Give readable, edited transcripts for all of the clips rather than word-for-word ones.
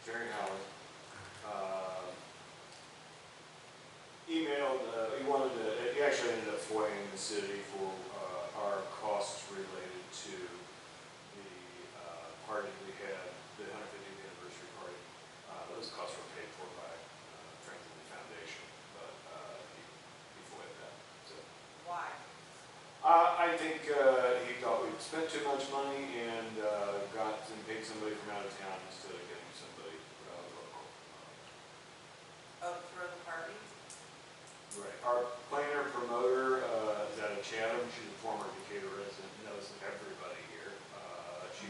Jerry Howard, emailed, he actually ended up FOIAing the city for our costs related to the party we had, the 150th anniversary party. Those costs were paid for by Franklin Foundation, but he FOIA'd that. So. Why? I think he thought we'd spent too much money and paid somebody from out of town instead of getting somebody local. Oh, for the party? Right. Our planner promoter is out of Chatham. She's a former Decatur resident, knows everybody here. She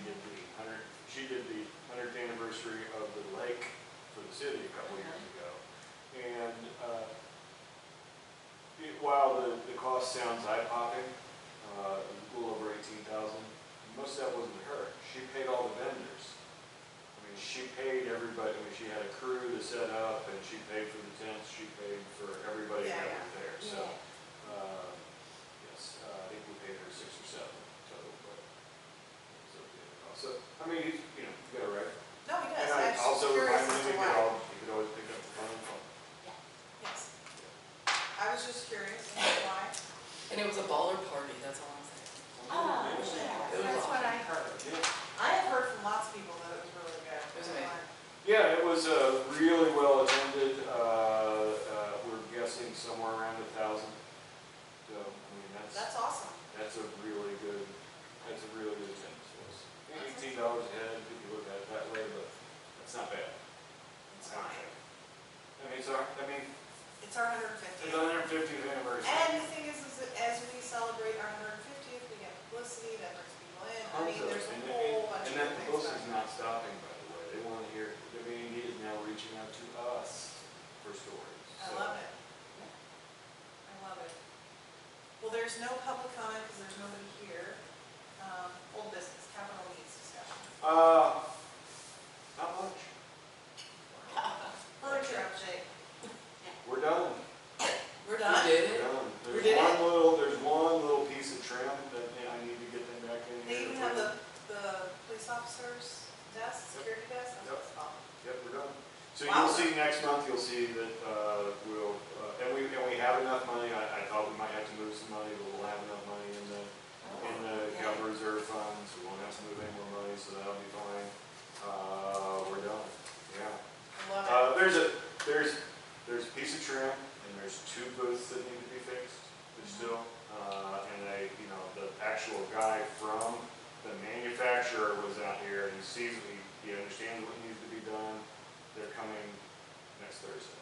did the 100th anniversary of the lake for the city a couple years ago, and while the cost sounds eye-popping, a little over $18,000. Most of that wasn't her. She paid all the vendors. I mean, she paid everybody. I mean, she had a crew to set up, and she paid for the tents. She paid for everybody that was there. So, yes, I think we paid her 6 or 7 total. But so I mean, you got it right. No, he does. And I also curious reminded as him to why. he could always pick up the phone and call. Yes. I was just curious as to why. And it was a baller party, that's all I'm saying. Oh, It was that's what I heard. Yeah. I have heard from lots of people that it was really good. It was amazing. Yeah, it was really well attended. We're guessing somewhere around 1,000. So I mean That's awesome. that's a really good attendance for us. $18 a head if you look at it that way, but that's not bad. It's fine. It's It's our our 150th. 150th anniversary. And the thing is that as we celebrate our 150th, we get publicity that brings people in. I mean, there's a whole bunch And of that things. publicity's not stopping, by the way. They want to hear, the B&D is now reaching out to us for stories. I love it. I love it. Well, there's no public comment because there's nobody here. Old business, capital needs discussion. Not much. Furniture update. We're done. We're We done? did We're it? done. We did it? There's one little piece of trim that I need to get them back in They here. even have the police officer's desk, security desk? That's what it's called. Yep, we're done. So Wow. you'll see next month, you'll see that and we have enough money. I thought we might have to move some money, but we'll have enough money in the capital reserve fund, so we won't have to move any more money, so that'll be fine. We're done. Yeah. I love it. There's a piece of trim and there's 2 booths that need to be fixed. There's still, and the actual guy from the manufacturer was out here and he sees he understands what needs to be done. They're coming next Thursday.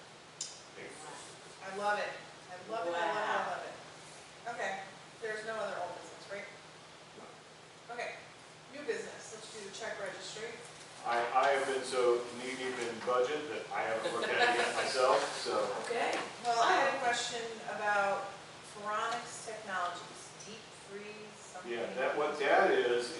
I love it. I love it, I love it, I love it. Okay, there's no other old business, right? Okay, new business, let's do the check registry. I have been so knee-deep in budget that I haven't looked at it yet myself, so. Okay. Well, I had a question about Phoronix Technologies, deep freeze, something. Yeah, what that is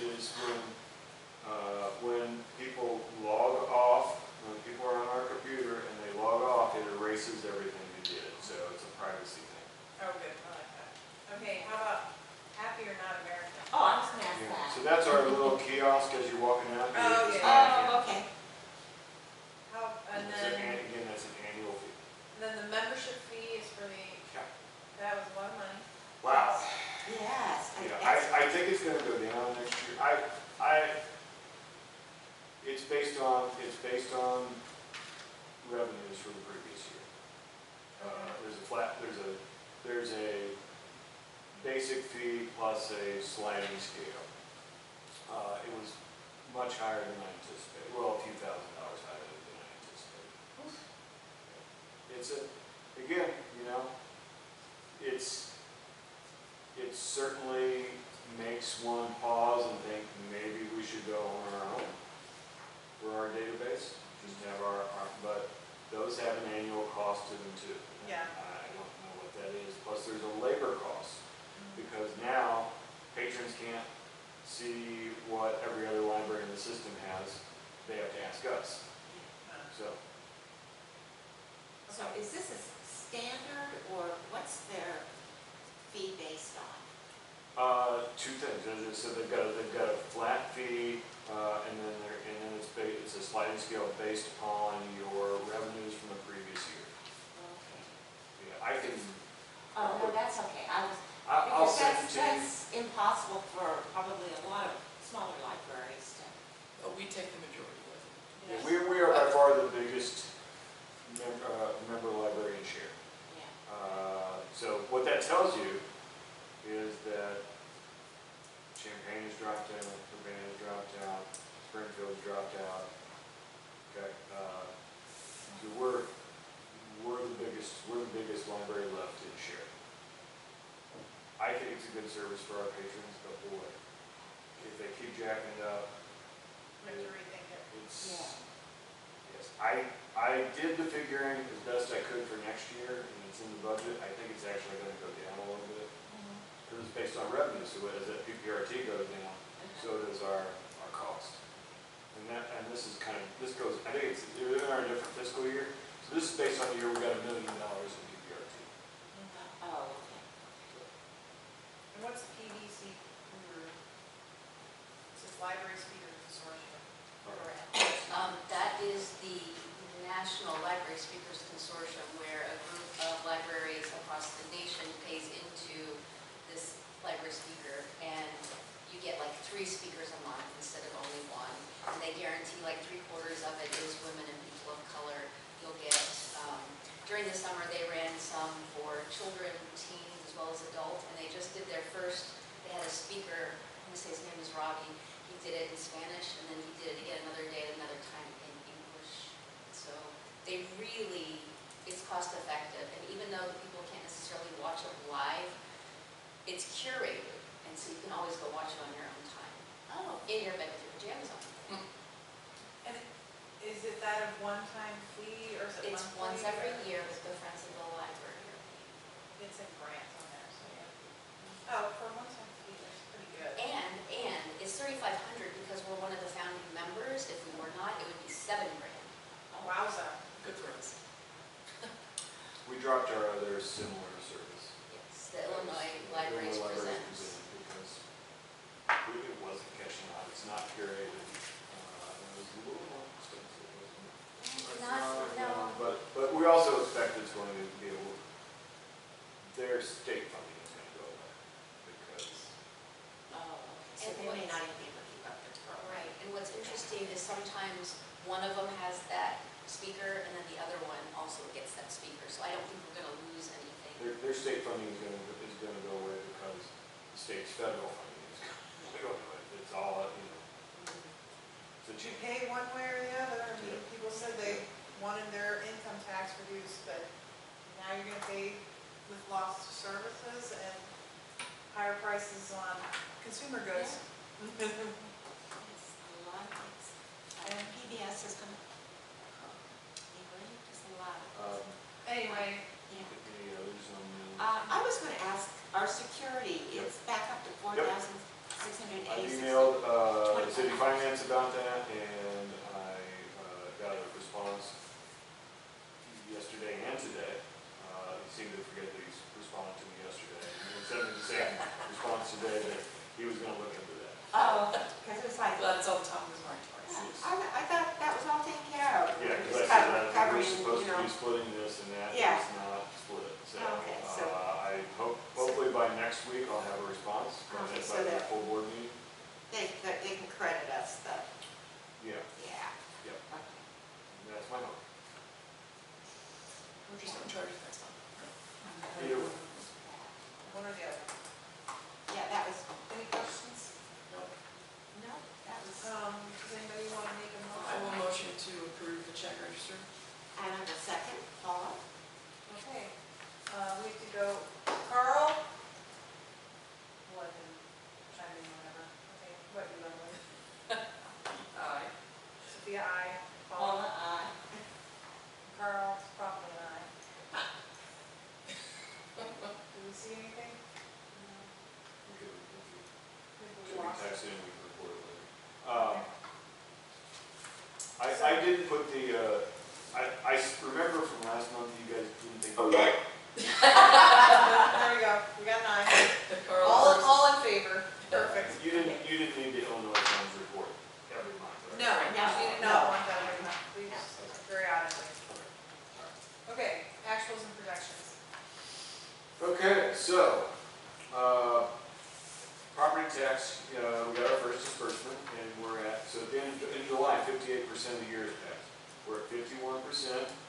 when people log off, when people are on our computer and they log off, it erases everything you did, so it's a privacy thing. Oh, good, I like that. Okay, how about Happy or Not American? Oh, I was gonna ask Yeah, that. so that's our little kiosk as you're walking out. Oh, It's yeah. Oh, okay. And again, that's an annual fee. then the membership fee is for Yeah. that was a lot of money. Wow. Yes. Yeah, I think it's gonna go down next year. It's based on revenues for the previous year. There's a basic fee plus a sliding scale. It was much higher than I anticipated. Well, a few $1,000s higher than I anticipated. It certainly makes one pause and think maybe we should go on our own for our database, just have but those have an annual cost to them too. Yeah. I don't know what that is. Plus there's a labor cost because now patrons can't see what every other library in the system has. They have to ask us. So. So is this a standard or what's their fee based on? Two things, as I said, they've got a flat fee, and then it's a sliding scale based upon your revenues from the previous year. Okay. Yeah, I can, Oh, no, that's okay. I'll Because send it to you. that's impossible for probably a lot of smaller libraries to. But we take the majority of it. Yeah, we are by far the biggest member librarian share. Yeah. So what that tells you is that Champaign has dropped out, Urbana has dropped out, Springfield's dropped out. Okay, so we're the biggest library left in share. I think it's a good service for our patrons, but boy, if they keep jacking it up, We have to rethink it. it's, Yeah. yes, I did the figuring as best I could for next year, and it's in the budget. I think it's actually gonna go down a little bit, because it's based on revenue, so as that PPRT goes down, so does our cost. And this is this goes, I think we're in our different fiscal year, so this is based on the year we got $1 million in PPRT. Oh, okay. And what's PBC? This is Library Speakers Consortium. Where we're at. That is the National Library Speakers Consortium, where a group of libraries across the nation pays into this library speaker, and you get like 3 speakers a month instead of only 1. And they guarantee like 3/4 of it is women and people of color. You'll get, during the summer, they ran some for children, teens, as well as adults, and they just did their first, they had a speaker, I'm going to say his name is Robbie. He did it in Spanish, and then he did it again another day at another time in English. So they really, it's cost effective, and even though the people can't necessarily watch it live, it's curated, and so you can always go watch it on your own time, Oh. in your bed with your pajamas on. And is it that a one-time fee, or is it It's monthly? once every or- year with the Friendsville Library. It's in grants on there, so yeah. Oh, for a one-time fee, that's pretty good. And it's $3,500 because we're one of the founding members. If we were not, it would be $7,000. Wowza. Good for us. We dropped our other similar service. Yes, the Illinois Libraries Presents. Because it wasn't catching on, it's not curated, and it was a little more expensive, wasn't it? No. But we also expect it's going to be able, their state funding is going to go away, because, Oh, okay. So they may not even be able to keep up with the program. Right, and what's interesting is sometimes one of them has that speaker and then the other one also gets that speaker. So I don't think we're going to lose anything. their state funding is going to go away because the state's federal funding is going to go away. It's all, it's a Did you change. pay one way or the other? I mean, Yeah. people said they wanted their income tax reduced, but now you're gonna pay with lost services and higher prices on consumer goods. It's a lot of things. And PBS is going to, just a lot. Anyway, Yeah. Any others on the? I was going to ask, our security is back up to I 4,686. emailed city finance about that, and I got a response yesterday and today. He seemed to forget that he responded to me yesterday. He sent me the same response today that he was going to look into that. Oh, because it was like, Glad it's on top of his mind twice. I thought that was all taken care of. Yeah, Just because I said that we're covering, supposed you to know. be splitting this, and that Yeah. is not split. So Okay, so- I hope, hopefully by next week I'll have a response from Okay, it so by the that- full board meeting. They can credit us the, Yeah, yeah. Yep. Okay. that's my hope. We're just going to charge it next time. Either way. one or the other. Yeah, that was, Any questions? No. no, that was, Does anybody wanna make a I will motion? motion to approve the check register. and on the second, Paula? Okay, we have to go, Carl? What, chime in whenever, okay, what do you want with? Aye. Sophia, aye. Paula, aye. Carl, it's probably an aye. Do we see anything? Okay, Maybe should we we lost it. text it and we can report it later? I didn't put the, remember from last month, you guys didn't think. There we go, we got an aye. Carl All, first. all in periodically. Okay, actuals and projections. Okay, so, property tax, we got our first disbursement, and we're at, so at the end, in July, 58% of the year is passed. We're at 51%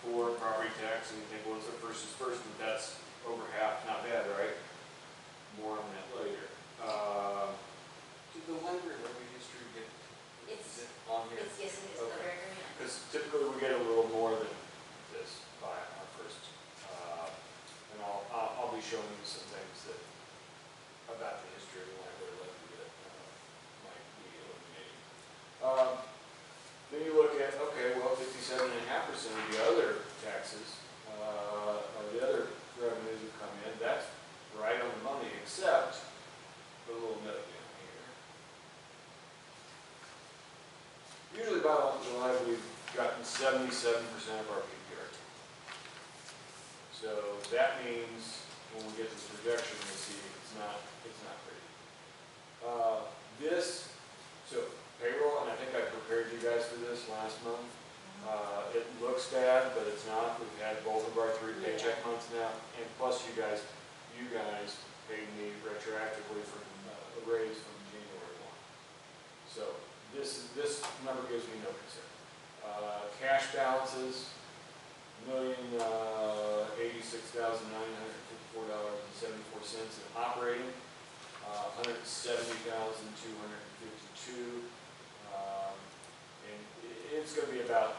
for property tax, and you think, well, it's our first disbursement, that's over half, not bad, right? More on that later. Did the library levy history get, It's, is it on here? yes, it is, Okay. very, very nice. Because typically we get a little more than this by our first, and I'll be showing you some things that, about the history of the library levy that might be illuminating. Then you look at, okay, well, 57.5% of the other taxes, or the other revenues that come in, that's right on the money, except a little note down here. Usually by July, we've gotten 77% of our PPR. So that means when we get this projection, we see it's not pretty. So payroll, and I think I prepared you guys for this last month. It looks bad, but it's not. We've had both of our 3 paycheck months now, and plus you guys paid me retroactively from a raise from January 1. So this number gives me no concern. Cash balances, $1,086,954.74 in operating, $170,252, and it's going to be about,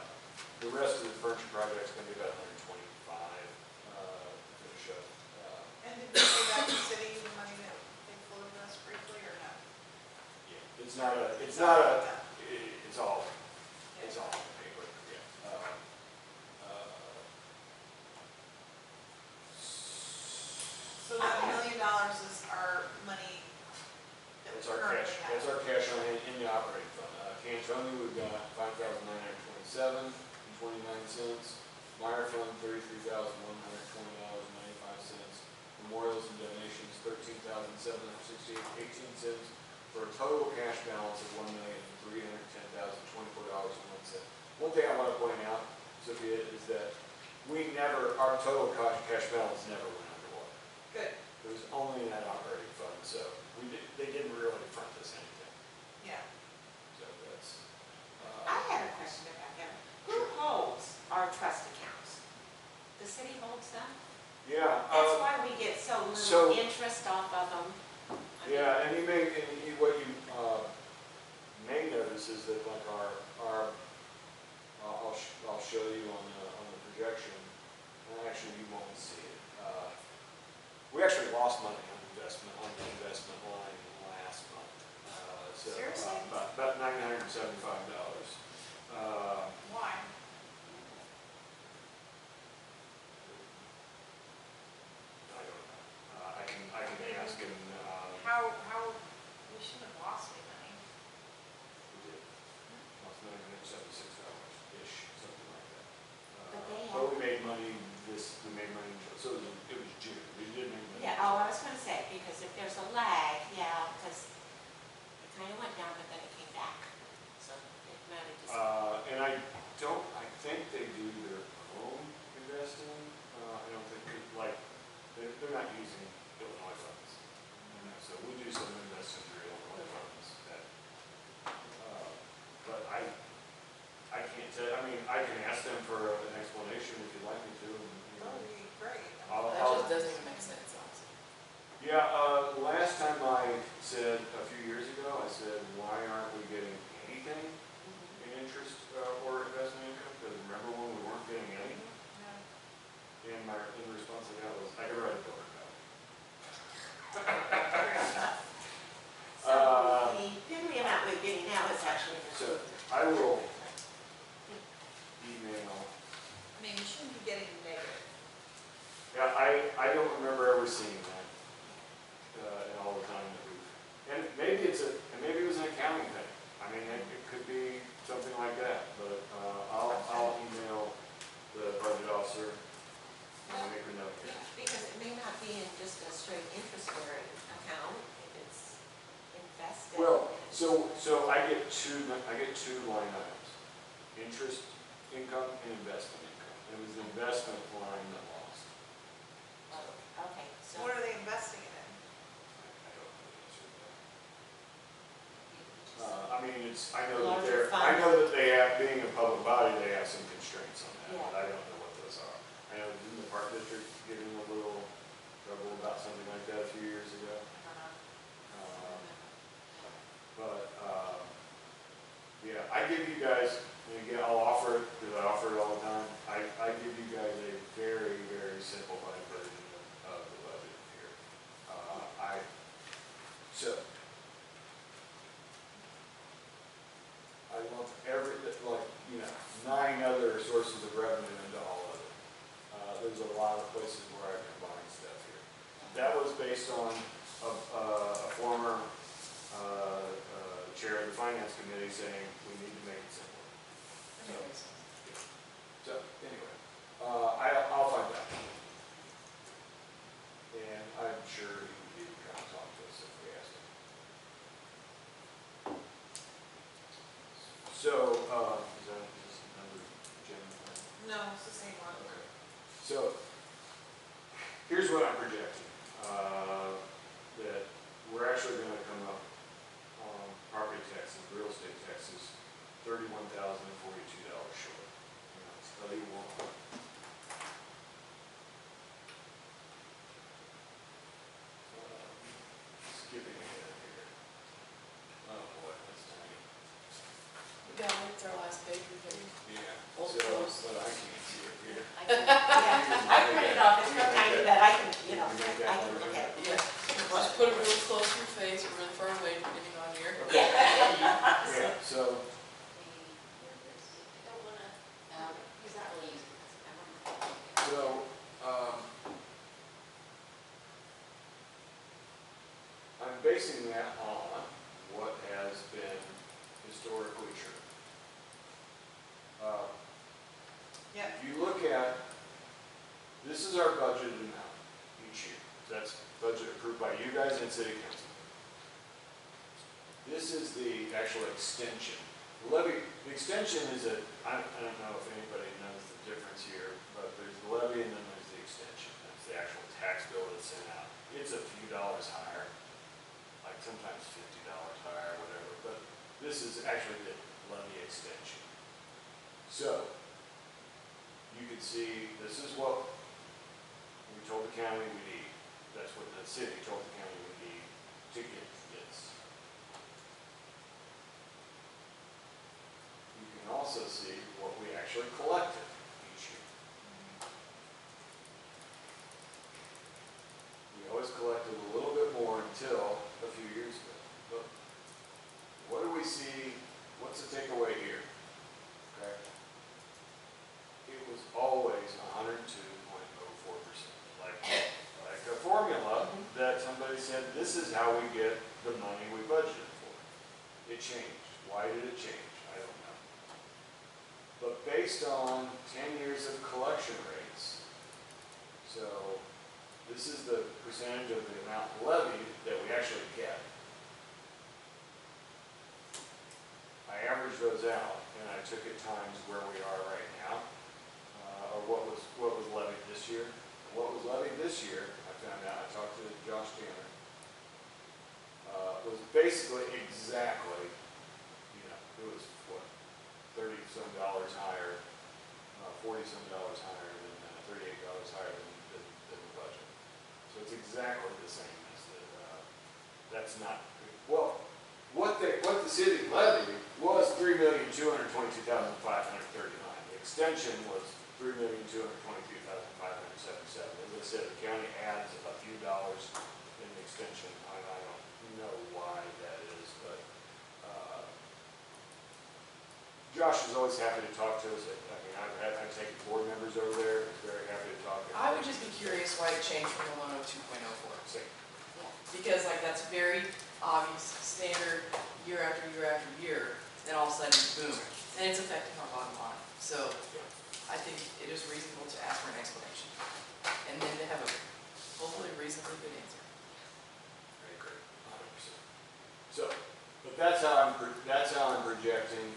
the rest of the furniture project's going to be about 125 finish up. And did we pay back the city the money that they floated us briefly or no? Yeah, it's all on paper, yeah. So that $1 million is our money that we That's our currently cash, have? that's our cash on hand in the operating fund. Cantoni, we've got $5,927.29. Meyer Fund, $33,120.95. Memorials and donations, $13,768.18, for a total cash balance of $1,310,024.01. One thing I want to point out, Sophia, is that our total cash balance never went underwater. Good, It was only in that operating fund, so they didn't really front us anything. yeah. So that's, I had a question about that. Who holds our trust accounts? The city holds them? yeah. That's why we get so so- little interest off of them. I mean, Yeah, and what you may notice is that like I'll show you on the projection, and actually you won't see it. We actually lost money on the investment line last month. Seriously? About $975. Why? I don't know. I can ask him. How, we shouldn't have lost any money. We did. Lost $976-ish, something like that. But they But we made money so it was June. We did make money. Yeah, I was gonna say, because if there's a lag, because it kind of went down, but then it came back. So it mattered to And I think they do their own investing. I don't think, they're not using Illinois funds. So we do some investing through Illinois funds. But I can't tell, I can ask them for an explanation if you'd like me to. That would be great. That just doesn't even make sense, honestly. Yeah, last time I said, a few years ago, I said, why aren't we getting anything in interest or investment income? Because remember when we weren't getting any? Yeah. And in response I got was, I could write a book about it. So the piddly amount we're getting now is actually. So I will email. I mean, we shouldn't be getting negative. Yeah, I don't remember ever seeing that in all the time that we've, and maybe it was an accounting thing. I mean, it could be something like that, but I'll email the budget officer and make a note. Because it may not be in just a straight interest-bearing account, if it's invested. Well, so I get two line items. Interest income and investment income. It was the investment line that lost. Oh, okay, so. What are they investing it in? I don't know the answer to that. I mean, I know that Larger I fund. know that they have, being a public body, they have some constraints on that, Yeah. but I don't know what those are. I know didn't the park district get in a little trouble about something like that a few years ago? But, yeah, I give you guys, and again, I'll offer it, because I offer it all the time, I give you guys a very, very simplified version of the budget here. So, I lump like, 9 other sources of revenue into all of it. There's a lot of places where I combine stuff here. That was based on a former chair of the finance committee saying we need to make it simpler. So anyway, I'll find out. And I'm sure he would be trying to talk to us if we asked him. So, is this another Jim? No, it's the same one. Okay. So, here's what I'm projecting. That we're actually gonna come up on property taxes, real estate taxes, $31,042 short. Study one. Skipping ahead here. Oh boy, that's tiny. We got it, it's our last page, we can. Yeah. Old So, clothes. but I can't see it here. I can, Yeah, I printed it off, it's real tiny, but I can, You make that I can one look at it. Yeah, just put it real close to your face or really far away, depending on your. Yeah, so, I don't wanna, he's not really using this. I wanna- so, I'm basing that on what has been historically true. Yep. If you look at, this is our budgeted amount each year. That's budget approved by you guys and city council. This is the actual extension. The extension is I don't know if anybody knows the difference here, but there's the levy and then there's the extension. That's the actual tax bill that's sent out. It's a few dollars higher, like sometimes $50 higher, whatever, but this is actually the levy extension. So, you can see this is what we told the county we need. That's what the city told the county we need to get this. You can also see what we actually collected each year. We always collected a little bit more until a few years ago. But what do we see? What's the takeaway here? Okay. It was always 102.04%. Like a formula that somebody said, this is how we get the money we budgeted for. It changed. Why did it change? I don't know. But based on 10 years of collection rates, so this is the percentage of the amount levied that we actually get. I averaged those out and I took it times where we are right now, or what was levied this year. What was levied this year, I found out, I talked to Josh Tanner, was basically exactly, it was what, $30-some higher, $40-some higher than, $38 higher than the budget. So it's exactly the same as that's not, well, what the city levied was $3,222,539. The extension was $3,222,577. As I said, the county adds a few dollars in the extension. I don't know why that is, but Josh is always happy to talk to us. I mean, I've taken board members over there. He's very happy to talk. I would just be curious why it changed from the 102.04. Same. Because like that's very obvious, standard, year after year after year, then all of a sudden, boom, and it's affecting our bottom line. So I think it is reasonable to ask for an explanation, and then to have a hopefully reasonably good answer. I agree, 100%. So, but that's how I'm projecting.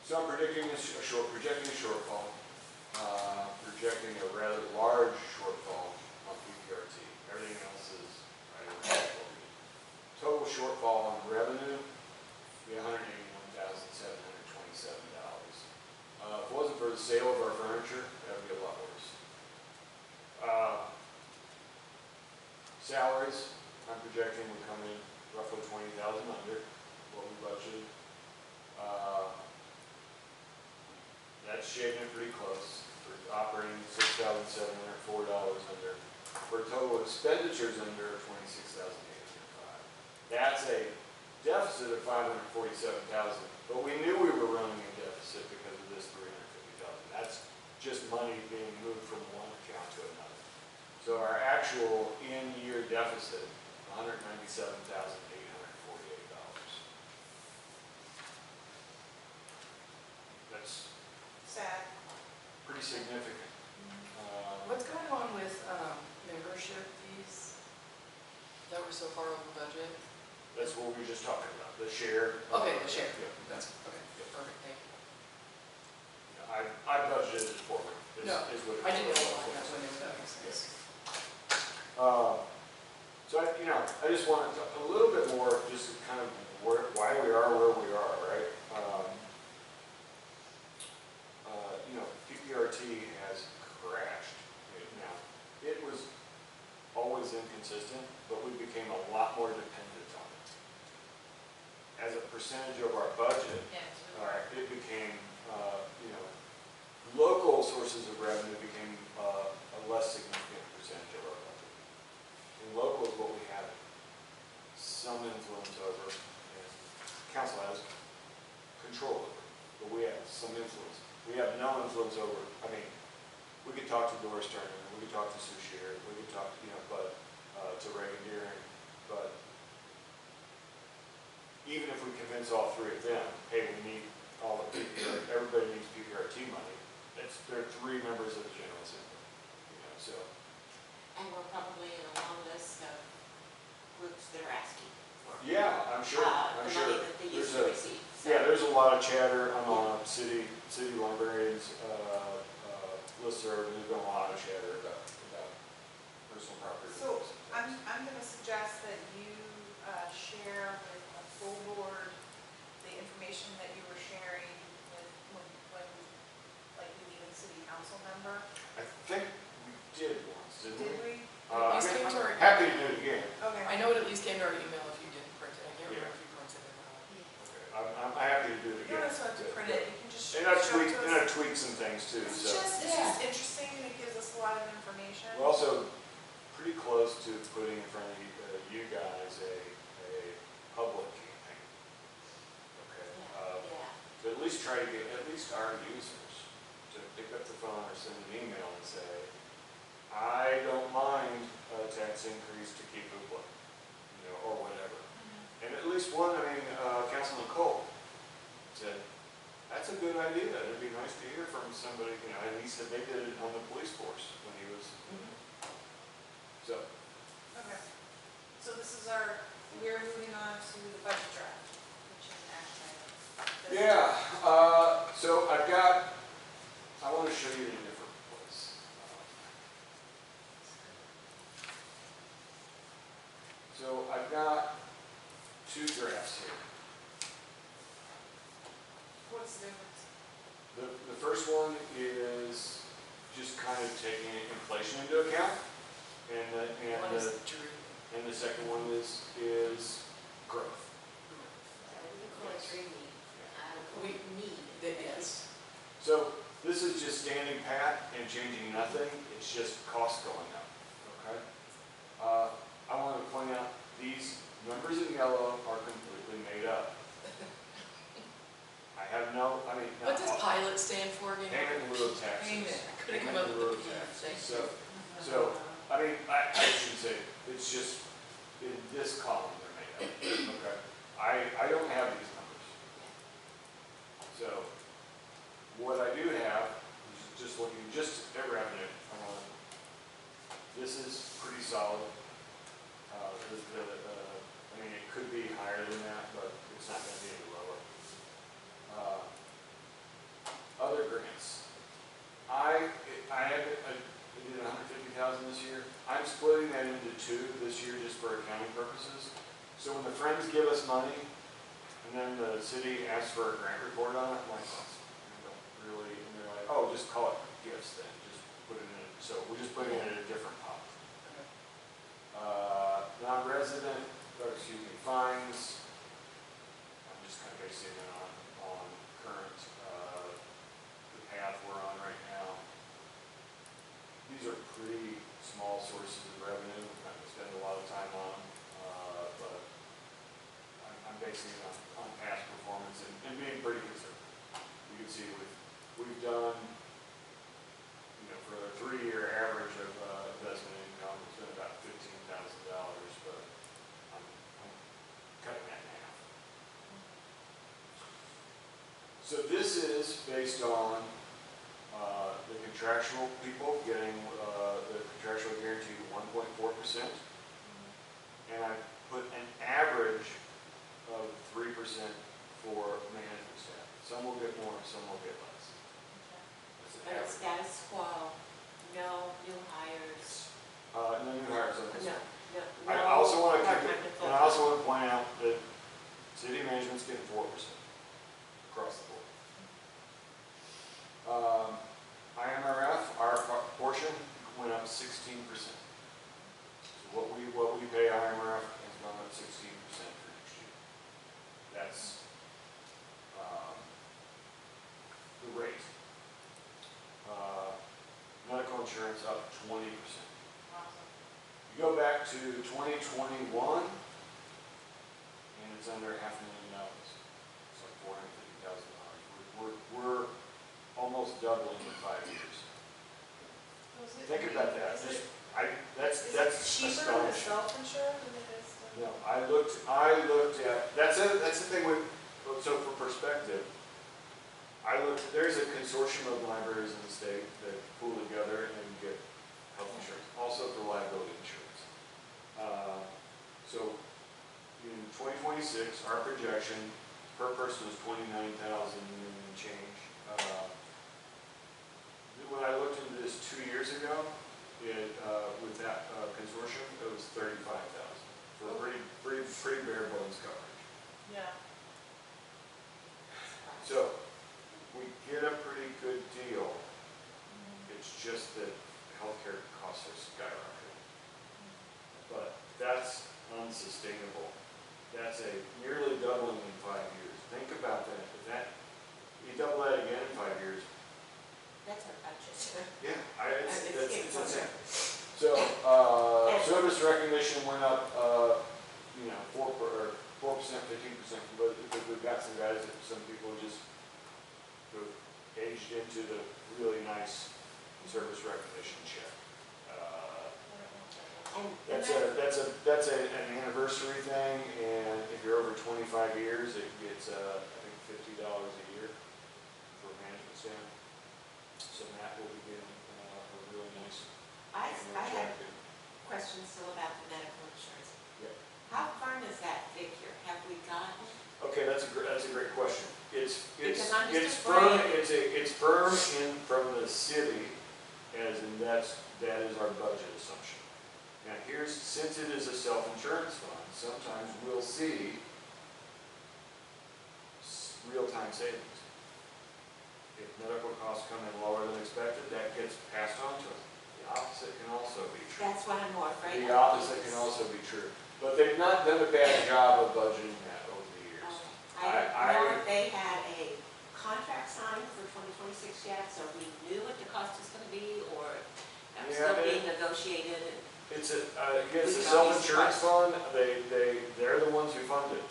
So I'm predicting projecting a shortfall, projecting a rather large shortfall on PPRT. Everything else is right around what we need. Total shortfall on revenue, be $181,727. If it wasn't for the sale of our furniture, that would be a lot worse. Salaries, I'm projecting would come in roughly 20,000 under what we budgeted. That's shaving it pretty close. For operating, $6,704 under. For total expenditures under 26,805. That's a deficit of 547,000. But we knew we were running a deficit because of this 350,000. That's just money being moved from one account to another. So our actual in-year deficit, $197,848. That's Sad. pretty significant. What's going on with membership fees that were so far over budget? That's what we were just talking about, the share. Okay, the share. Yeah. That's, okay, perfect, thank you. I budgeted it forward. No, is what it I didn't know was. why, that's why I knew that makes sense. So I just wanted to, a little bit more, just kind of why we are where we are, right? PPRT has crashed. Now, it was always inconsistent, but we became a lot more dependent on it. As a percentage of our budget, it became, local sources of revenue became a less significant percentage of our budget. And local is what we have some influence over, and council has control over, but we have some influence. We have no influence over, we could talk to Doris Turner, we could talk to Sue Shear, we could talk, to Reagan Deering, but even if we convince all three of them, hey, we need all the PPR, everybody needs PPRT money, they're three members of the General Assembly, so. And we're probably in a long list of groups that are asking for. Yeah, I'm sure, The money that they used to receive. So- Yeah, there's a lot of chatter on city librarians, listserv, and there's been a lot of chatter about personal property. So I'm gonna suggest that you share with the full board the information that you were sharing with, when like you need a city council member. I think we did once, didn't Did we? we? At least came to our- I'm happy to do it again. Okay. I know it at least came to our email if you didn't print it, I can't remember if you printed it or not. Okay, I'm happy to do it You again. don't have to print it, you can just show And it I've to tweaked, us. tweaked some things too, It's so. just interesting, and it gives us a lot of information. We're also pretty close to putting in front of you guys a public campaign. Okay. To at least try to get at least our users to pick up the phone or send an email and say, I don't mind a tax increase to keep Oakland, or whatever. And at least one, Councilman Cole said, that's a good idea. It'd be nice to hear from somebody, and he said they did it on the police force when he was, so. Okay. So this is we're moving on to the budget draft, which is an action item. Yeah, so I want to show you in a different place. So I've got two drafts here. What's the difference? The first one is just kind of taking inflation into account, One is Drew. and the second one is growth. We call it dreamy. We need, yes. So this is just standing pat and changing nothing, it's just cost going up, okay? I want to point out, these numbers in yellow are completely made up. I have What does pilot stand for again? Payment in lieu of taxes. Payment. I couldn't come up Payment in with lieu the of P, taxes. thank you. I should say, it's just, in this column they're made up, okay? I don't have these numbers. So, what I do have is just looking just at revenue. This is pretty solid. It could be higher than that, but it's not going to be any lower. So when the Friends give us money, and then the city asks for a grant report on it, I'm like, I don't really, and they're like, oh, just call it gifts then, just put it in, so we just put it in a different pot. Non-resident, or excuse me, fines, I'm just kind of basing it on current, the path we're on right now. These are pretty small sources of revenue, I'm not gonna spend a lot of time on, but I'm basing it on past performance and being pretty conservative. You can see we've done, for a 3-year average of investment income, it's been about $15,000, but I'm cutting that in half. So this is based on the contractual people getting the contractual guarantee 1.4%, and I put an average of 3% for management staff. Some will get more, some will get less. That's an But it's average. status quo, no new hires, No new hires on this. no I also want to, part-time to and I full-time. also want to point out that city management's getting 4% across the board. IMRF, our portion went up 16%. So what we pay IMRF has gone up 16% for next year. That's the rate. Medical insurance up 20%. You go back to 2021, and it's under $500,000. It's like $450,000. We're almost doubling in 5 years. Think about that. That's Is it cheaper to astonishing. self-insure than it is to? No, I looked at, that's the thing with, so for perspective, there's a consortium of libraries in the state that pool together and get health insurance, also for liability insurance. So in 2026, our projection per person is $29,000 and change. When I looked into this 2 years ago, with that consortium, it was $35,000 for pretty bare bones coverage. Yeah. So we get a pretty good deal. It's just that healthcare costs are skyrocketing. But that's unsustainable. That's a nearly doubling in 5 years. Think about that. You double that again in 5 years. That's our budget. Yeah, It's it's getting insane. So, service recognition went up, 4%, 15%, but because we've got some guys that some people just aged into the really nice service recognition check. That's an anniversary thing, and if you're over 25 years, it gets, I think, $50 a year for management staff. So Matt will be getting a really nice I annual have check. questions still about the medical insurance. Yeah. How firm is that figure? Have we gotten? Okay, that's a great question. Because I'm just firm. afraid- It's firm from the city, as in that is our budget assumption. Now since it is a self-insurance fund, sometimes we'll see real-time savings. If medical costs come in lower than expected, that gets passed on to them. The opposite can also be true. That's what I'm more afraid of. The opposite can also be true. But they've not done a bad job of budgeting that over the years. I don't know if they had a contract signed for 2026 yet, so we knew what the cost was going to be, or that was still being negotiated. It's a self-insurance fund. They're the ones who fund it.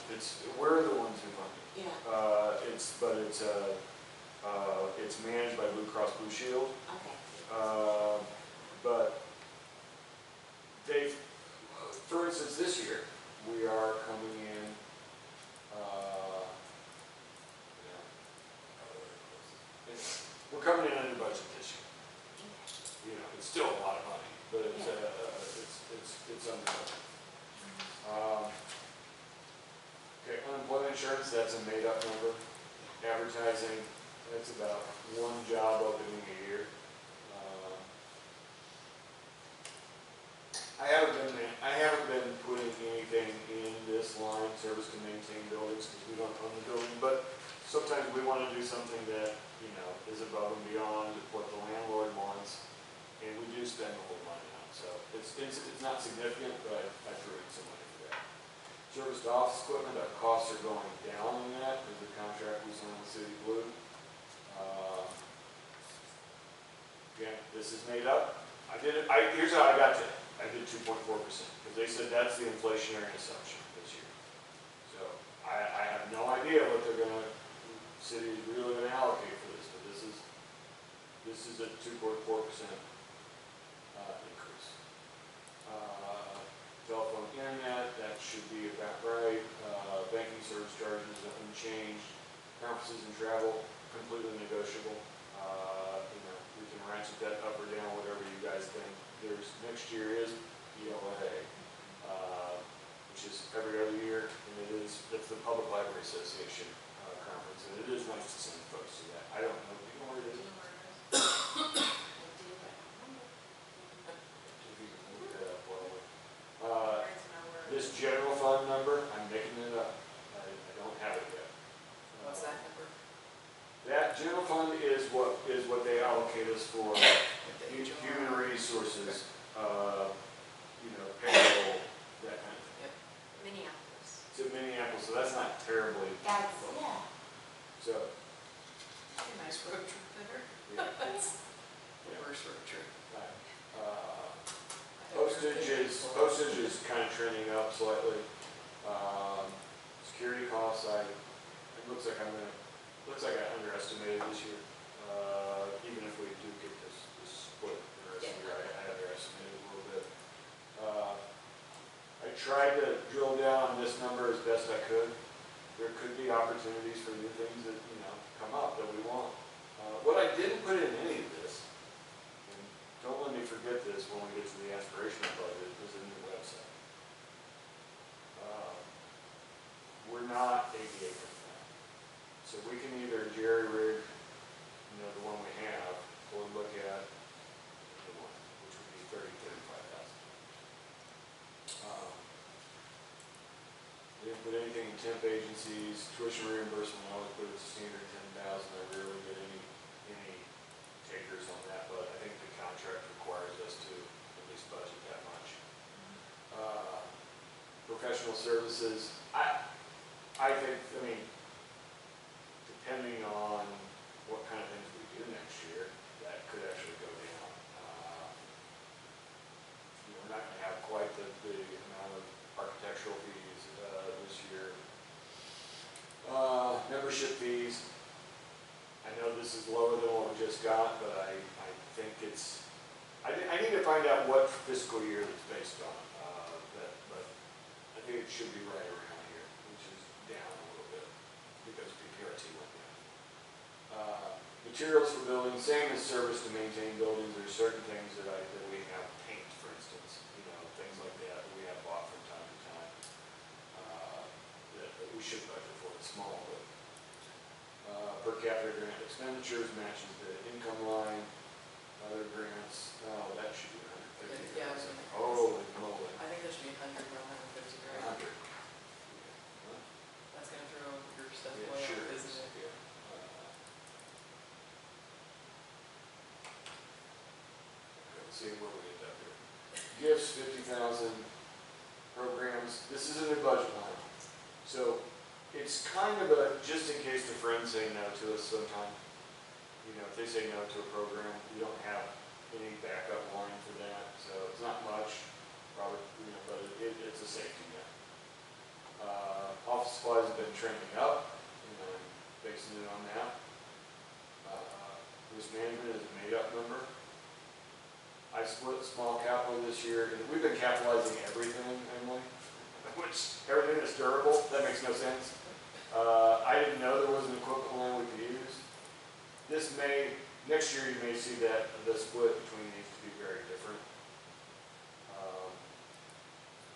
We're the ones who fund it. Yeah. It's managed by Blue Cross Blue Shield. Okay. But for instance, this year, we are coming in, we're coming in under budget this year. It's still a lot of money, but it's under budget. Okay, unemployment insurance, that's a made-up number. Advertising, that's about one job opening a year. I haven't been putting anything in this line we wanna do something that, you know, is above and beyond what the landlord wants, and we do spend a little money on it, so it's not significant, but I threw in some money for that. Service to office equipment, our costs are going down in that, because the contract we signed with City Blue. Again, this is made up. Here's how I got to it. I did 2.4%, because they said that's the inflationary assumption this year. So I have no idea what city is really gonna allocate for this, but this is a 2.4% increase. Telephone, internet, that should be about right. Banking service charges unchanged. Conferences and travel, completely negotiable. You know, we can ratchet that up or down, whatever you guys think. Next year is ELA, which is every other year, and that's the Public Library Association conference, and it is nice to send folks to that. I don't know, do you know where it is? If you can look that up while we- This general fund number, I'm making it up. I don't have it yet. What's that number? That general fund is what they allocate us for The HOA? human resources, you know, payroll, that kind of thing. Minneapolis. It's in Minneapolis, so that's not terribly. That's, yeah. So, A nice road trip there. yeah. That's the Yeah. worst road trip. Postage is kind of trending up slightly. Security costs, it looks like I underestimated this year. Even if we do get this split the rest of the year, I underestimated a little bit. I tried to drill down on this number as best I could. There could be opportunities for new things that, you know, come up that we want. What I didn't put in any of this, and don't let me forget this when we get to the aspirational budget, is a new website. We're not ADA compliant. So we can either jerry-rig, you know, the one we have, or look at the one, which would be 35,000. We didn't put anything in temp agencies, tuition reimbursement, I would put it standard 10,000. I rarely get any takers on that, but I think the contract requires us to at least budget that much. Professional services, I think, depending on what kind of things we do next year, that could actually go down. You know, we're not gonna have quite the amount of architectural fees, this year. Membership fees, I know this is lower than what we just got, but I think I need to find out what fiscal year it's based on, but I think it should be right around here, which is down a little bit, because PPRT went down. Materials for buildings, same as service to maintain buildings. There's certain things that we have, paint, for instance, you know, things like that we have bought from time to time, that we should budget for. It's small, but per capita grant expenditures matches the income line. Other grants, that should be 150,000. Yeah, I was gonna- Holy moly. I think there should be 100, not 150 grand. 100. That's gonna throw your stuff Yeah, way sure off, is. isn't it? Yeah. Let's see where we end up here. Gifts, 50,000. Programs, this is a new budget line. So it's kind of just in case the friends say no to us sometime. You know, if they say no to a program, we don't have any backup line for that. So it's not much, probably, you know, but it's a safety net. Office supplies have been trending up, and I'm basing it on that. Risk management is a made-up number. I split small capital this year, and we've been capitalizing everything, Emily, which everything that's durable, that makes no sense. I didn't know there was an equipment line we could use. Next year you may see that the split between these to be very different.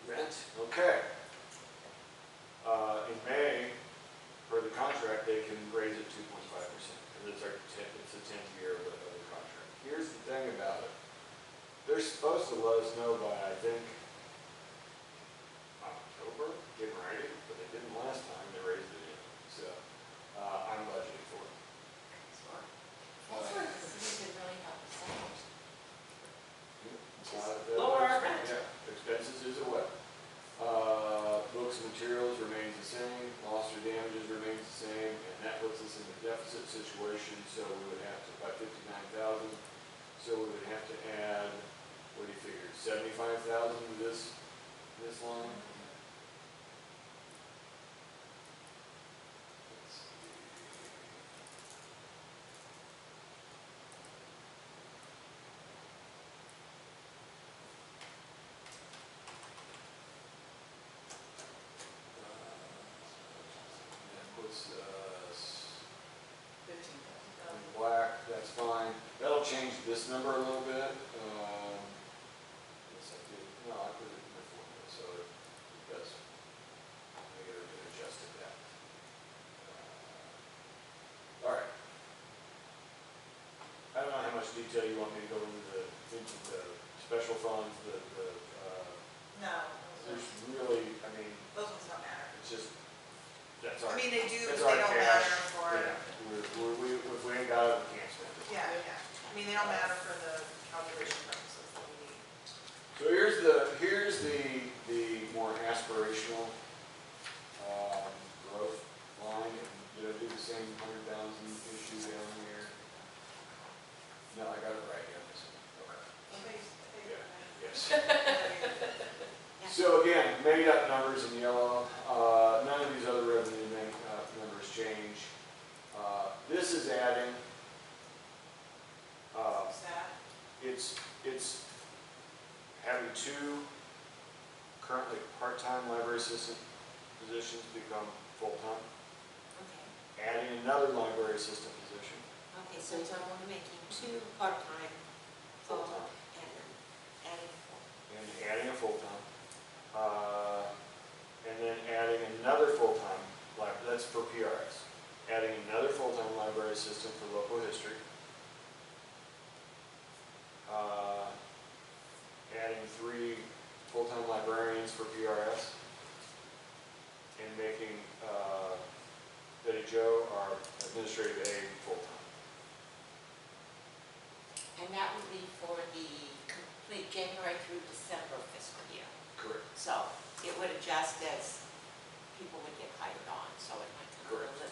Rent, okay. In May, for the contract, they can raise it 2.5%, because it's the 10th year of the contract. Here's the thing about it. They're supposed to let us know by, I think, October, getting ready, but they didn't last time, they raised it in. So, I'm budgeting for line. That'll change this number a little bit. Yes, I did, no, I put it in my formula, so it does. Maybe I can adjust it that. All right. I don't know how much detail you want me to go into the special funds, No, there's really, I mean, those ones don't matter. it's just, that's I our, mean, they do, that's but our they don't cash. matter for, Yeah, if we ain't got it, we can't spend it. yeah, yeah. I mean, they don't matter for the calculation purposes that we need. So here's the more aspirational, growth line, and did I do the same 100,000 issue down here? No, I got it right, yeah, this one, okay. Yes. So again, made up numbers in yellow, none of these other revenue numbers change. This is adding, Staff, it's having two currently part-time library assistant positions become full-time, Okay, adding another library assistant position. okay, so we're making 2 part-time, full-time, and then adding 4. And adding a full-time, and then adding another full-time, that's for PRS, adding another full-time library assistant for local history, adding 3 full-time librarians for PRS, and making Betty Jo our administrative aide full-time. And that would be for the complete January through December fiscal year. Correct. So it would adjust as people would get hired on, so it might come a little bit.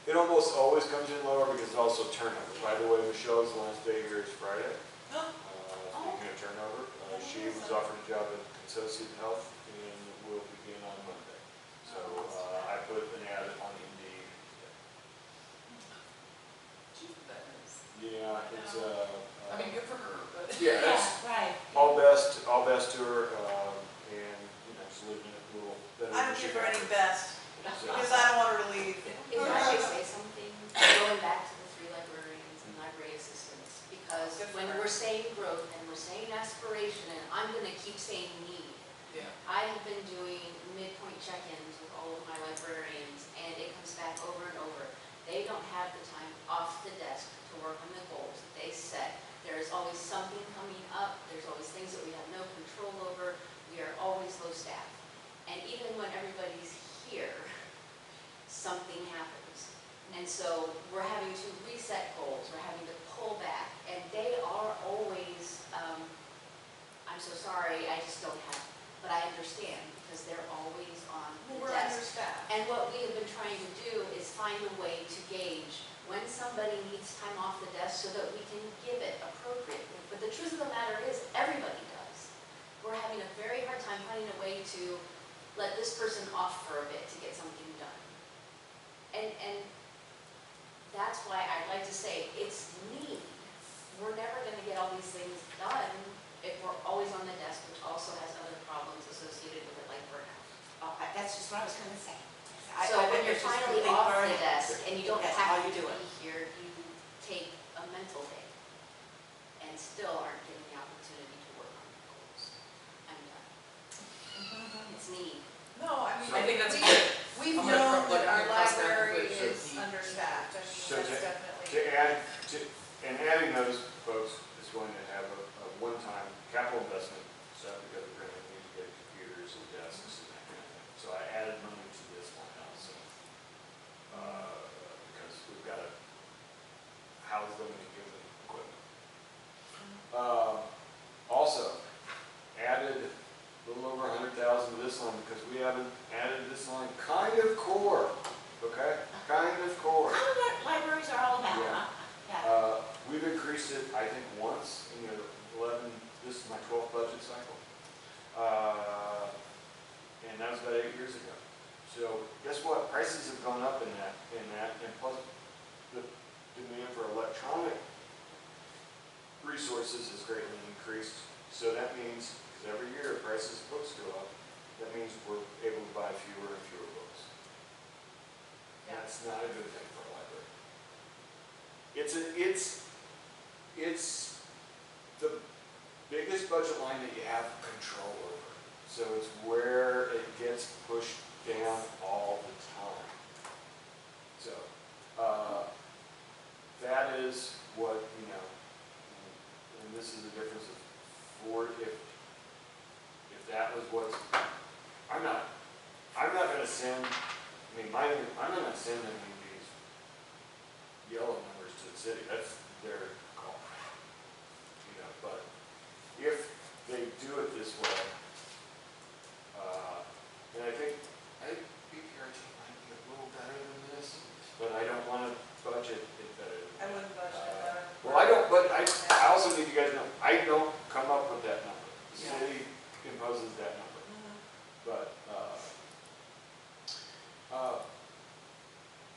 It almost always comes in lower because it's also turnover. By the way, Michelle's last day here is Friday. Speaking of turnover, she was offered a job at Consolidated Health and will begin on Monday. So I put an ad on Indeed. That is, Yeah, it's I mean, good for her, but. yeah, it's Right. all best to her, and she's living in a pool. I don't give her any best, So- because I don't want her to leave. If I could say something, going back to the 3 librarians and library assistants, because Good for when her. we're saying growth and we're saying aspiration, and I'm gonna keep saying need, Yeah. I have been doing midpoint check-ins with all of my librarians, and it comes back over and over. They don't have the time off the desk to work on the goals that they set. There is always something coming up, there's always things that we have no control over, we are always low staffed. And even when everybody's here, something happens. And so we're having to reset goals, we're having to pull back, and they are always, I'm so sorry, I just don't have, but I understand, because they're always on Well, the we're desk. understaffed. And what we have been trying to do is find a way to gauge when somebody needs time off the desk so that we can give it appropriately. But the truth of the matter is, everybody does. We're having a very hard time finding a way to let this person off for a bit to get something done. And that's why I like to say it's need. We're never going to get all these things done if we're always on the desk, which also has other problems associated with it, like burnout. Oh, that's just what I was gonna say. So when you're finally off the desk and you don't That's have all to you do be it. here, you take a mental day and still aren't getting the opportunity to work on your goals. I'm done. It's need. No, I mean. I think that's we- good. We've I'm gonna known look that at our the cost library benefit is of the- understaffed, I So mean, that's to definitely. adding those folks is going to have a one-time capital investment set because we're going to need to get computers and desks and that kind of thing. So I added money to this line also. Because we've got to house them and give them equipment. Also, added a little over 100,000 to this line because we haven't added this line, kind of core, okay? Kind of core. I know what libraries are all about, Yeah. huh? Yeah. We've increased it, I think, once in the 11, this is my 12th budget cycle. And that was about 8 years ago. So guess what? Prices have gone up in that, and plus the demand for electronic resources has greatly increased. So that means, because every year prices of books go up, that means we're able to buy fewer and fewer books. Yeah. That's not a good thing for a library. it's the biggest budget line that you have control over. So it's where it gets pushed down all the time. So, that is what, you know, and this is the difference of Ford, if that was what's, I'm not gonna send, I mean, I'm not sending these yellow numbers to the city, that's their call. You know, but if they do it this way, and I think BPRT might be a little better than this, but I don't want to budget it better than I wouldn't budget it better. well, I don't, but I also need you guys to know, I don't come up with that number. The Yeah. city imposes that number. But,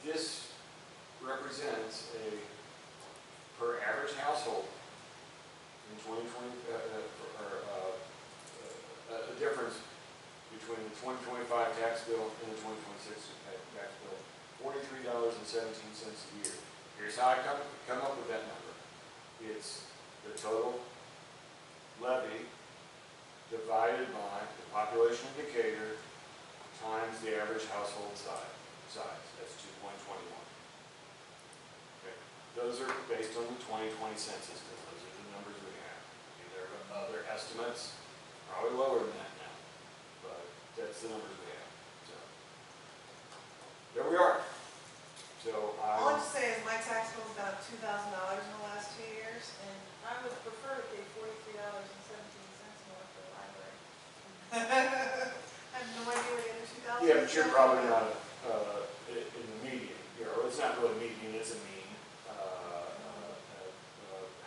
this represents per average household in 2020, a difference between the 2025 tax bill and the 2026 tax bill, $43.17 a year. Here's how I come up with that number. It's the total levy divided by the population of Decatur times the average household size. That's 2.21. Okay. Those are based on the 2020 census, because those are the numbers we have. I mean, there are other estimates, probably lower than that now, but that's the numbers we have. So there we are. So All I'm saying is my tax bill's gone up $2,000 in the last 2 years, and I would prefer to pay $43.17 more for the library. I have no idea where the other $2,000 yeah, but you're probably not in the median. You know, it's not really median; it's a mean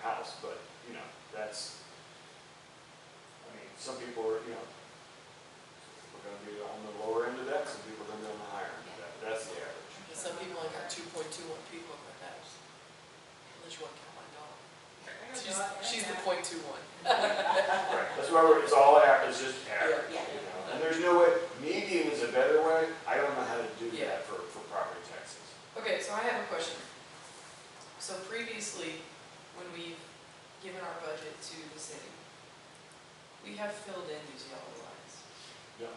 house. But you know, that's. I mean, some people are, you know, we're going to be on the lower end of that. Some people are going to be on the higher end of that. That's the average. And some people only got 2.21 people in their house. Unless you want to count my dog. She's the 0.21. Right. That's why it's all average. It's just average. Yeah. You know? And there's no way. Median is a better way. I don't know how to do Yeah. that for property taxes. Okay, so I have a question. So previously, when we've given our budget to the city, we have filled in these yellow lines. No.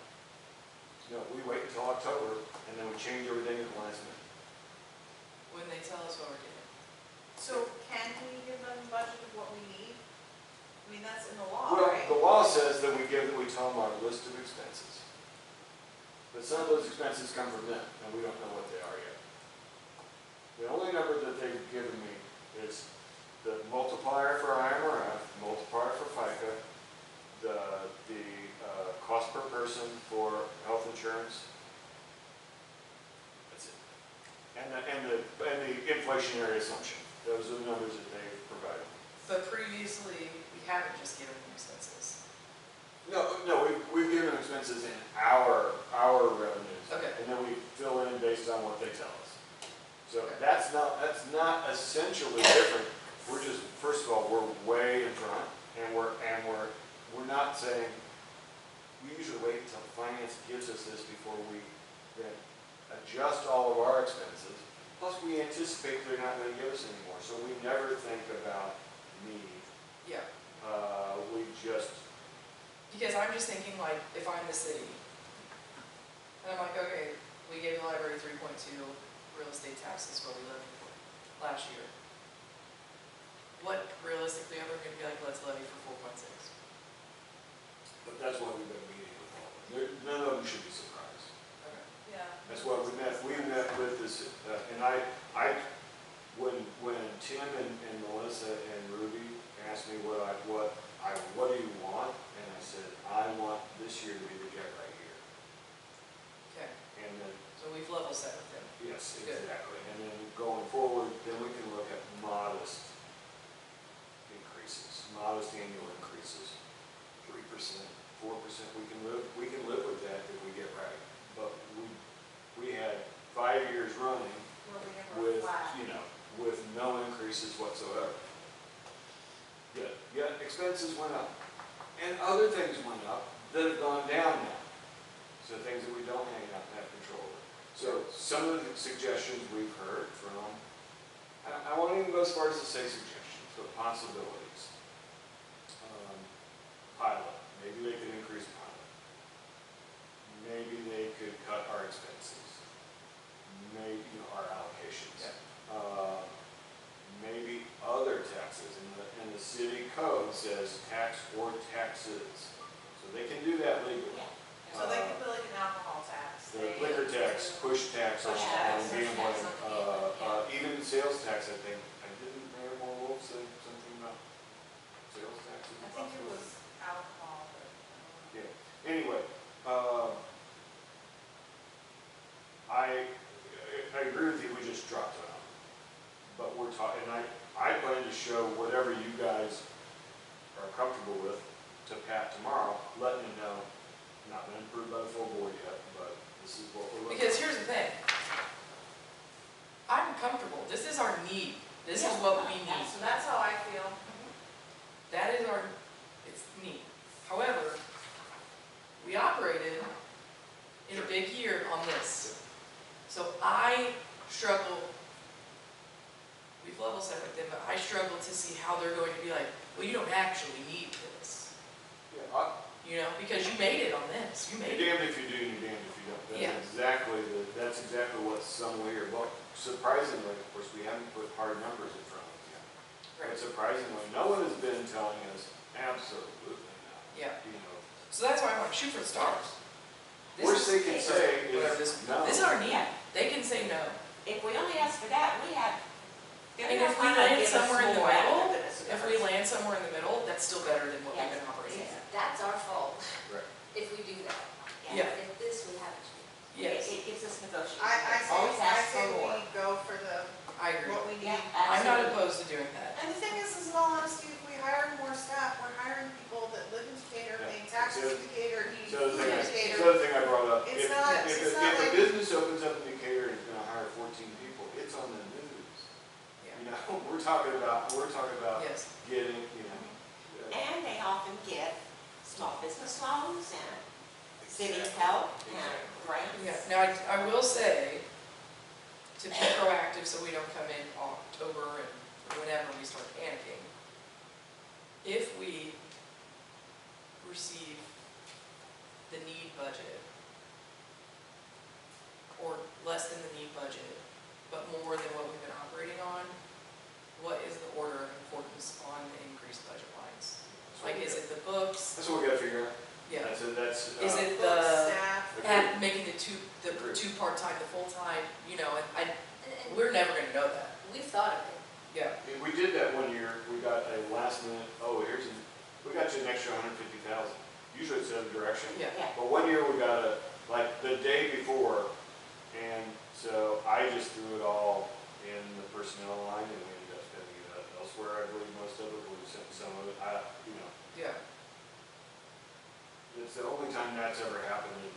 No, we wait until October and then we change everything at the last minute. When they tell us what we're doing. So can we give them a budget of what we need? I mean, that's in the law, Well, right? the law says that we tell them our list of expenses. But some of those expenses come from them, and we don't know what they are yet. The only number that they've given me is the multiplier for IMRF, multiplier for FICA, the cost per person for health insurance. That's it. And the inflationary assumption. Those are the numbers that they've provided. But previously, we haven't just given them expenses. No, we've given them expenses in our revenues. Okay. And then we fill in based on what they tell us. So Okay. that's not essentially different. We're just, first of all, we're way in front, and we're not saying, we usually wait until finance gives us this before we then adjust all of our expenses. Plus, we anticipate they're not going to give us any more, so we never think about need. Yeah. We just, Because I'm just thinking, like, if I'm the city, and I'm like, okay, we gave the library 3.2 real estate taxes what we levied for last year. What realistically are they going to be like, let's levy for 4.6? but that's why we've been meeting with all of them. None of them should be surprised. Okay. Yeah. That's why we met with this, and when Tim and Melissa and Ruby asked me what do you want? And I said, I want this year to be the get right year. Okay. And then, So we've level set with them. yes, Good. exactly. And then going forward, then we can look at modest increases, modest annual increases, 3%, 4%. We can live with that if we get right. But we had 5 years running Where we never with, flat. you know, with no increases whatsoever. Yet expenses went up. And other things went up that have gone down now. So things that we don't have control over. So some of the suggestions we've heard from, I won't even go go as far as to say suggestions, but possibilities. Pilot, maybe they could increase pilot. Maybe they could cut our expenses. Maybe, our allocations. Yeah. Maybe other taxes, and the city code says tax or taxes. So they can do that legally. Yeah. So they could put like an alcohol tax. The liquor tax, push tax on Push tax, gambling, push tax on gambling, even sales tax, I think. I didn't Mayor Wolf say something about sales tax? I think it was alcohol, but. Yeah, anyway, I agree with you, we just dropped it out. But we're talking, and I plan to show whatever you guys are comfortable with to Pat tomorrow, letting him know, not been approved by the full board yet, but this is what we're looking at. Because here's the thing. I'm comfortable. This is our need. This is Yeah. what we need. So that's how I feel. That is it's need. However, we operated in a big year on this. So I struggle, we've level set with them, but I struggle to see how they're going to be like, well, you don't actually need this. Yeah, Because you made it on this. You made you're it. damned if you do, and you're damned if you don't. Yeah. That's exactly what's somewhere here. Well, surprisingly, of course, we haven't put hard numbers in front of it yet. But surprisingly, no one has been telling us absolutely no. Yeah. So So that's why I want to shoot for the stars. worst they can say whatever is this, no. this is our need. They can say no. If we only ask for that, they're And not if we gonna land give us somewhere in the more out middle, of it. if we land somewhere in the middle, that's still better than what we've Yes. been operating Yes. at. That's our fault Right. if we do that. Yeah. If this, we haven't. Yes, It gives us negotiation. I Always ask say for more. we go for I agree. what we need. Yeah, I'm not absolutely. opposed to doing that. And the thing is in all honesty, if we hire more staff, we're hiring people that live in Decatur, Yeah. paying taxes So- in Decatur, eating So food the in thing, Decatur. the other thing I brought up, It's if not- if it's a not like- business opens up in Decatur and is gonna hire 14 people, it's on the news. Yeah. We're talking about Yes. getting, And they often get small business loans and city's help and grants. Yeah, now I will say, to be proactive so we don't come in October and whenever we start panicking, if we receive the need budget, or less than the need budget, but more than what we've been operating on, what is the order of importance on the increased budget lines? Like, is it the books? That's what we gotta figure out. Yeah. That's. Is it Books, the, staff. making the two Agreed. part-time, the full-time, and And we're never gonna know that. we've thought of it. Yeah. We did that one year, we got a last minute, we got you an extra 150,000. Usually it's the other direction. Yeah. Yeah. But one year we got like the day before, and so I just threw it all in the personnel line, and we ended up spending it elsewhere. I believe most of it, we sent some of it, Yeah. it's the only time that's ever happened in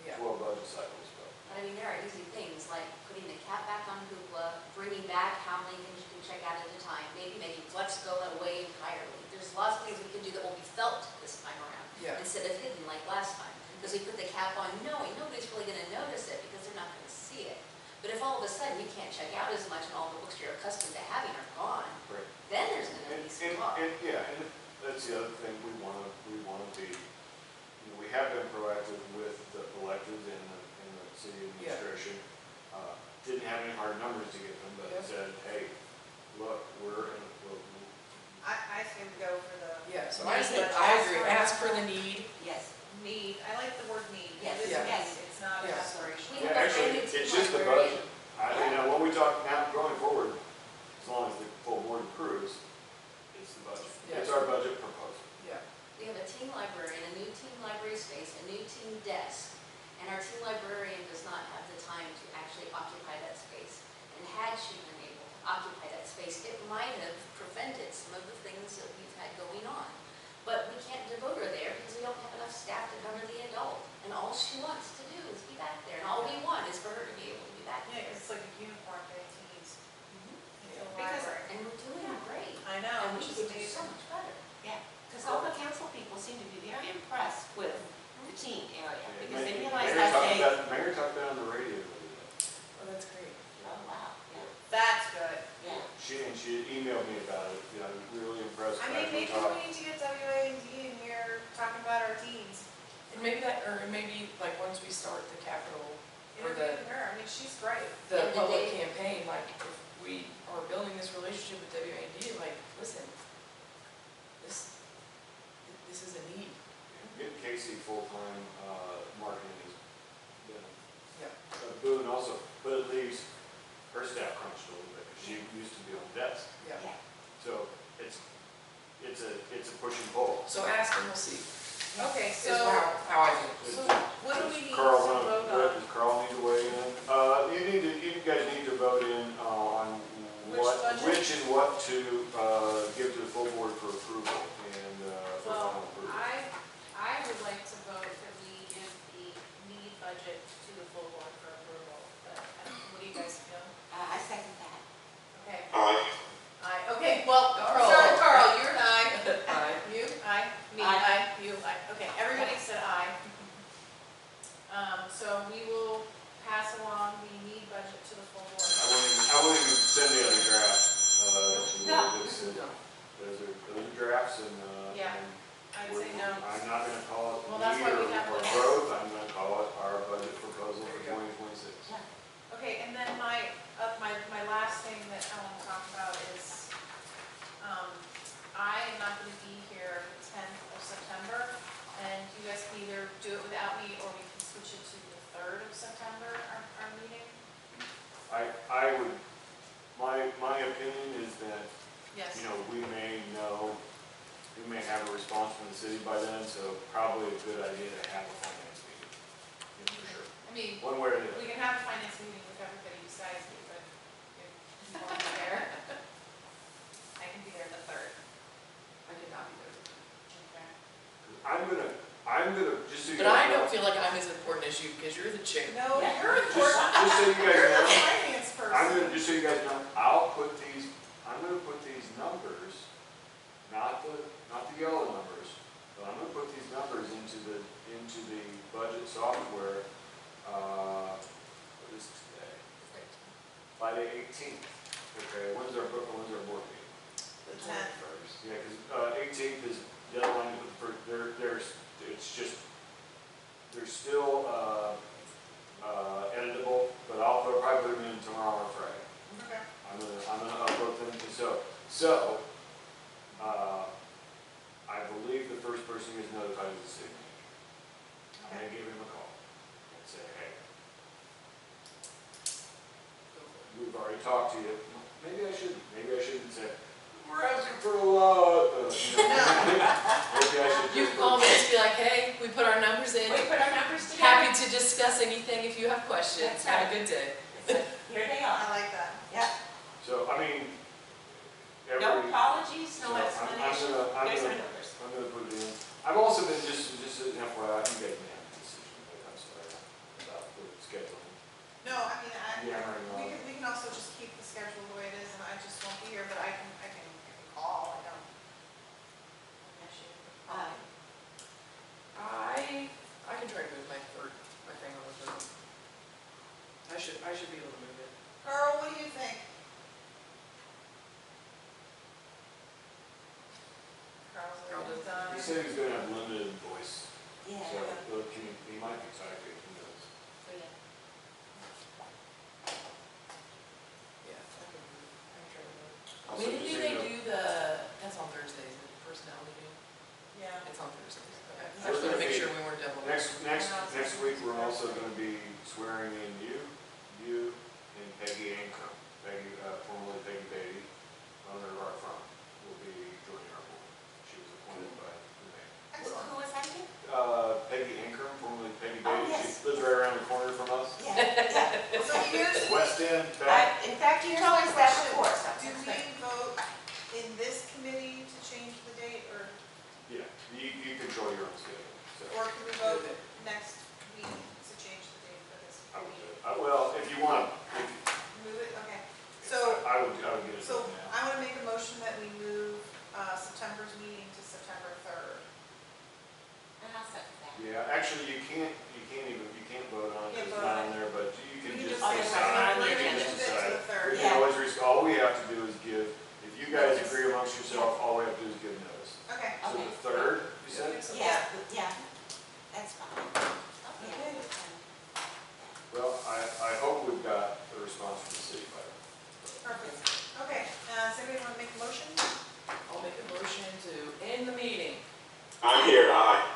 Yeah. 12 budget cycles, but. But I mean, there are easy things like putting the cap back on Hoopla, bringing back how many things you can check out at a time, maybe making Flex go away entirely. There's lots of things we can do that will be felt this time around, Yeah. instead of hidden like last time. Because we put the cap on knowing nobody's really gonna notice it because they're not gonna see it. But if all of a sudden you can't check out as much and all the books you're accustomed to having are gone, Right. then there's gonna be some talk. And that's the other thing, we wanna be, we have been proactive with the electeds and the city administration. Didn't have any hard numbers to give them, but Yeah. said, hey, look, we'll I say we go for the. Yeah, so need I said, budget. I agree, ask for the need. Yes. Need, I like the word need. Yes, It is yeah. a need, it's not an Yeah. aspiration. We Yeah, have a actually, brand new it's team just the librarian. budget. When we talk now going forward, as long as the full board approves, it's the budget. Yeah. It's our budget proposal. Yeah. We have a team librarian, a new team library space, a new team desk, and our team librarian does not have the time to actually occupy that space. And had she been able to occupy that space, it might have prevented some of the things that we've had going on. But we can't devote her there because we don't have enough staff to cover the adult. And all she wants to do is be back there, and all we want is for her to be able to be back Yeah, there. 'cause it's like a uniform day teams. Yeah. Because- And we're doing great. I know, And we which is could do so amazing. much better. Because all the council people seem to be very impressed with the teen area, Yeah, because they Mayor realize talked that they, oh, about- Mayor talked about it on the radio the other day. Oh, that's great. wow, yeah, That's good. yeah. she emailed me about it, you know, I was really impressed. I mean, after we maybe talked. we need to get WA&D in here talking about our teams. And maybe that, or maybe like once we start the capital, or Interviewing her, I mean, she's great. the And the public date. campaign, like if we are building this relationship with WAD, like, listen, this is a need. Getting Casey full-time, marketing has been Yeah. a boon also, but it leaves her staff crunched a little bit, because she used to be on the desk. Yeah. Yeah. So it's a push and pull. So ask and we'll see, Okay, is so, how I do. so what do we need to Carl, vote on? does Carl need to weigh in? You guys need to vote in on Which what, budget? which and what to, give to the full board for approval and, for Well, final approval. I would like to vote that we give the need budget to the full board for approval, but what do you guys feel? I second that. Okay. Aye, okay, well, Carl. sorry, Carl, you're an aye. Aye. You, aye, me, Aye. aye, you, aye, okay, everybody said aye. So we will pass along the need budget to the full board. I wouldn't even send the other draft, No. those are drafts and, Yeah. and I'd say no. I'm not gonna call it Well, that's why we need have or this. growth, I'm gonna call it our budget proposal for There you 2026. Okay, and then my last thing that I want to talk about is, I am not gonna be here the 10th of September, and you guys can either do it without me, or we can switch it to the 3rd of September, our meeting. I would, my opinion is that, Yes. you know, we may have a response from the city by then, so probably a good idea to have a finance meeting, you know, for sure. I mean, One way or the other. we can have a finance meeting if everybody decides to, but if you want to be there, I can be there the 3rd. I could not be there. Okay. I'm gonna, just so you But I guys know, don't feel like I'm as important as you, because you're the chair. No, Yeah. you're important. just so you guys You're the know, finance person. just so you guys know, I'm gonna put these numbers, not the yellow numbers, but I'm gonna put these numbers into the budget software, what is today? By the 18th, okay, when's our board meeting? The 10th. 21st. Yeah, because 18th is deadline for, it's just, they're still editable, but I'll probably put them in tomorrow or Friday. Okay. I'm gonna upload them, I believe the first person who's notified is the city manager. I'm gonna give him a call and say, hey, we've already talked to you, maybe I shouldn't say, we're asking for a lot. Maybe I should. You can call me and be like, hey, we put our numbers in, We put our numbers together. happy to discuss anything if you have questions, That's have a good day. Here they I are. like that. Yep. So, I mean, No apologies, so no I'm explanation. gonna, Here's our numbers. I'm gonna put it in. I've also been, just an FYI, you guys may have a decision, but I'm sorry about the scheduling. No, I mean, Yammering on. we can also just keep the schedule the way it is, and I just won't be here, but I can call, I don't. Issue. I can try to move my thing on the third. I should be able to move it. Carl, what do you think? Carl's Carl already does. done. He said he's gonna have limited voice, Yeah. so he might be psychic, who knows? So, yeah. Yeah, I can move. I can try to move. Also, When just do so they you know, do that's on Thursdays, the personnel meeting? Yeah. It's on Thursdays, okay. I Thursday just want to make meeting. sure we weren't double. Next week, we're also gonna be swearing in you and Peggy Ankrum. Peggy, formerly Peggy Beatty, owner of our firm, will be joining our board. She was appointed by the mayor. Excellent. Who was that again? Peggy Ankrum, formerly Peggy Oh, Beatty, yes. she lives right around the corner from us. Yeah, yeah. So here's, West End, back. In fact, you told us that before, so. do we vote in this committee to change the date, or Yeah, you control your own schedule, so. can we vote next week to change the date for this I would do meeting? it. Well, if you want, Move it, okay. So, I would get it so done now. I want to make a motion that we move September's meeting to September 3rd. And I'll second that. Yeah, actually, you can't vote on it, Can't because it's vote not on on there, but you We can can just just say decide, we're you We're can gonna just move it to decide. the 3rd. We Yeah. can always, all we have to do is give I'm here, aye.